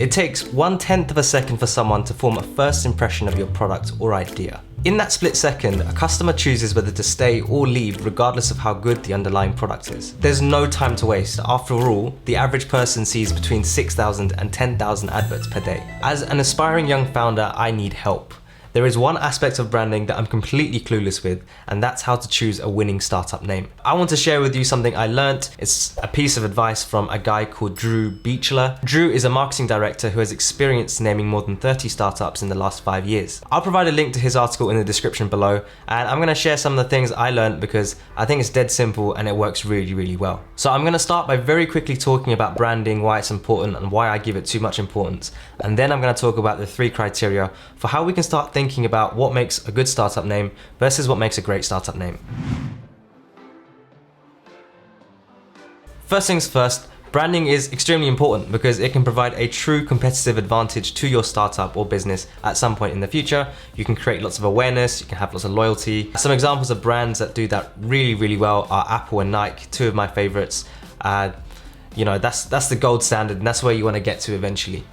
It takes 1/10 of a second for someone to form a first impression of your product or idea. In that split second, a customer chooses whether to stay or leave regardless of how good the underlying product is. There's no time to waste. After all, the average person sees between 6,000 and 10,000 adverts per day. As an aspiring young founder, I need help. There is one aspect of branding that I'm completely clueless with, and that's how to choose a winning startup name. I want to share with you something I learned. It's a piece of advice from a guy called Drew Beechler. Drew is a marketing director who has experience naming more than 30 startups in the last 5 years. I'll provide a link to his article in the description below, and I'm gonna share some of the things I learned because I think it's dead simple and it works really, really well. So I'm gonna start by very quickly talking about branding, why it's important and why I give it too much importance. And then I'm gonna talk about the 3 criteria for how we can start thinking about what makes a good startup name versus what makes a great startup name. First things first, branding is extremely important because it can provide a true competitive advantage to your startup or business at some point in the future. You can create lots of awareness, you can have lots of loyalty. Some examples of brands that do that really, really well are Apple and Nike, 2 of my favorites. You know, that's the gold standard and that's where you want to get to eventually.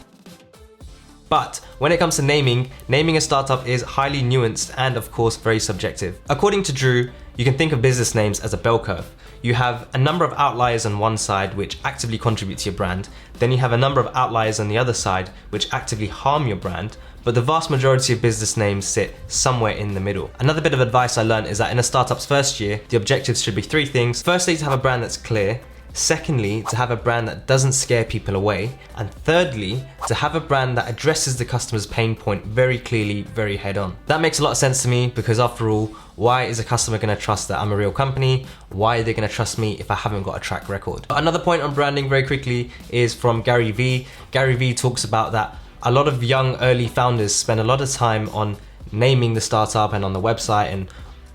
But when it comes to naming a startup is highly nuanced and of course very subjective. According to Drew, you can think of business names as a bell curve. You have a number of outliers on one side which actively contribute to your brand. Then you have a number of outliers on the other side which actively harm your brand. But the vast majority of business names sit somewhere in the middle. Another bit of advice I learned is that in a startup's first year, the objectives should be 3 things. Firstly, to have a brand that's clear. Secondly, to have a brand that doesn't scare people away. And thirdly, to have a brand that addresses the customer's pain point very clearly, very head on. That makes a lot of sense to me because after all, why is a customer gonna trust that I'm a real company? Why are they gonna trust me if I haven't got a track record? Another point on branding very quickly is from Gary Vee. Gary Vee talks about that a lot of young early founders spend a lot of time on naming the startup and on the website and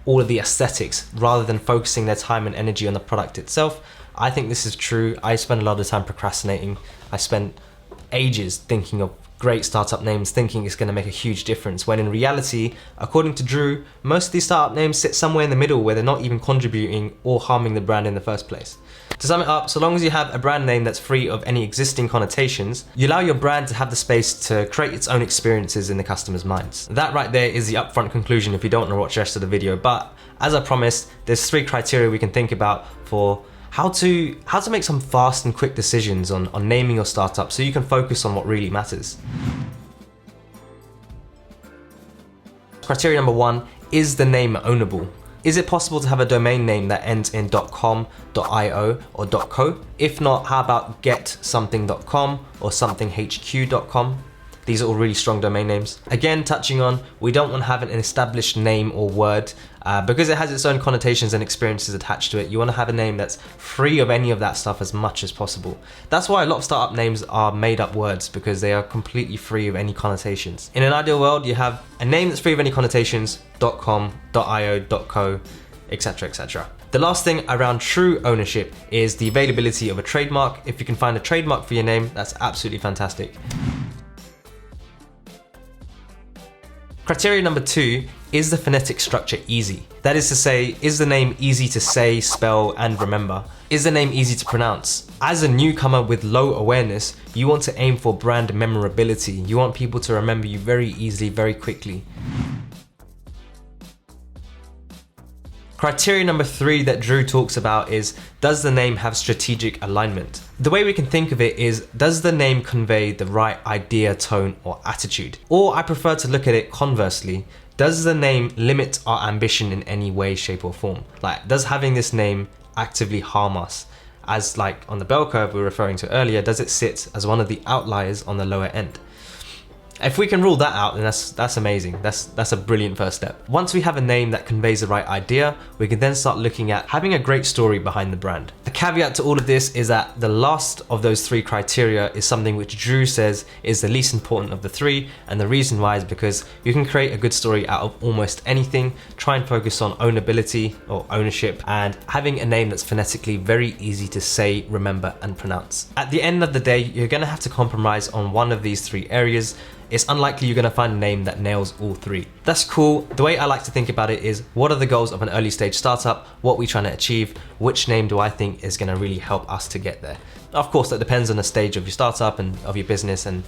all of the aesthetics rather than focusing their time and energy on the product itself. I think this is true. I spend a lot of time procrastinating. I spent ages thinking of great startup names, thinking it's going to make a huge difference, when in reality, according to Drew, most of these startup names sit somewhere in the middle where they're not even contributing or harming the brand in the first place. To sum it up, so long as you have a brand name that's free of any existing connotations, you allow your brand to have the space to create its own experiences in the customer's minds. That right there is the upfront conclusion if you don't want to watch the rest of the video, but as I promised, there's 3 criteria we can think about for how to make some fast and quick decisions on naming your startup so you can focus on what really matters. Criteria number 1, is the name ownable? Is it possible to have a domain name that ends in .com, .io, or .co? If not, how about getsomething.com or somethinghq.com? These are all really strong domain names. Again, touching on, we don't want to have an established name or word because it has its own connotations and experiences attached to it. You want to have a name that's free of any of that stuff as much as possible. That's why a lot of startup names are made up words because they are completely free of any connotations. In an ideal world, you have a name that's free of any connotations, .com, .io, .co, etc, etc. The last thing around true ownership is the availability of a trademark. If you can find a trademark for your name, that's absolutely fantastic. Criteria number 2, is the phonetic structure easy? That is to say, is the name easy to say, spell, and remember? Is the name easy to pronounce? As a newcomer with low awareness, you want to aim for brand memorability. You want people to remember you very easily, very quickly. Criteria number 3 that Drew talks about is, does the name have strategic alignment? The way we can think of it is, does the name convey the right idea, tone, or attitude? Or I prefer to look at it conversely, does the name limit our ambition in any way, shape, or form? Like, does having this name actively harm us? As like on the bell curve we were referring to earlier, does it sit as one of the outliers on the lower end? If we can rule that out, then that's amazing. That's a brilliant first step. Once we have a name that conveys the right idea, we can then start looking at having a great story behind the brand. The caveat to all of this is that the last of those 3 criteria is something which Drew says is the least important of the 3, and the reason why is because you can create a good story out of almost anything. Try and focus on ownability or ownership and having a name that's phonetically very easy to say, remember, and pronounce. At the end of the day, you're gonna have to compromise on one of these 3 areas. It's unlikely you're gonna find a name that nails all 3. That's cool. The way I like to think about it is, what are the goals of an early stage startup? What are we trying to achieve? Which name do I think is gonna really help us to get there? Of course, that depends on the stage of your startup and of your business, and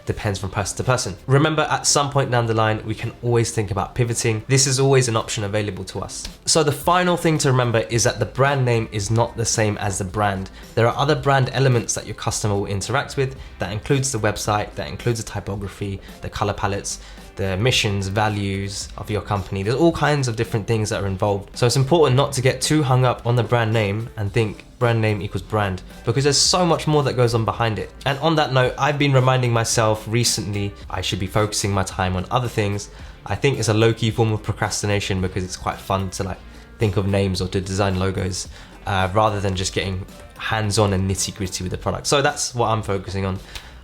depends from person to person. Remember, at some point down the line, we can always think about pivoting. This is always an option available to us. So the final thing to remember is that the brand name is not the same as the brand. There are other brand elements that your customer will interact with. That includes the website, that includes the typography, the color palettes, the missions, values of your company. There's all kinds of different things that are involved. So it's important not to get too hung up on the brand name and think brand name equals brand, because there's so much more that goes on behind it. And on that note, I've been reminding myself recently I should be focusing my time on other things. I think it's a low-key form of procrastination because it's quite fun to like think of names or to design logos rather than just getting hands-on and nitty-gritty with the product. So that's what I'm focusing on.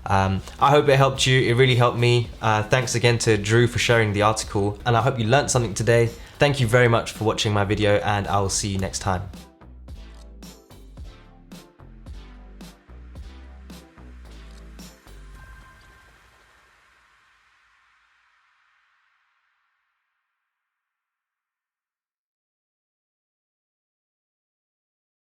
I hope it helped you. It really helped me. Thanks again to Drew for sharing the article, and I hope you learned something today. Thank you very much for watching my video, and I will see you next time.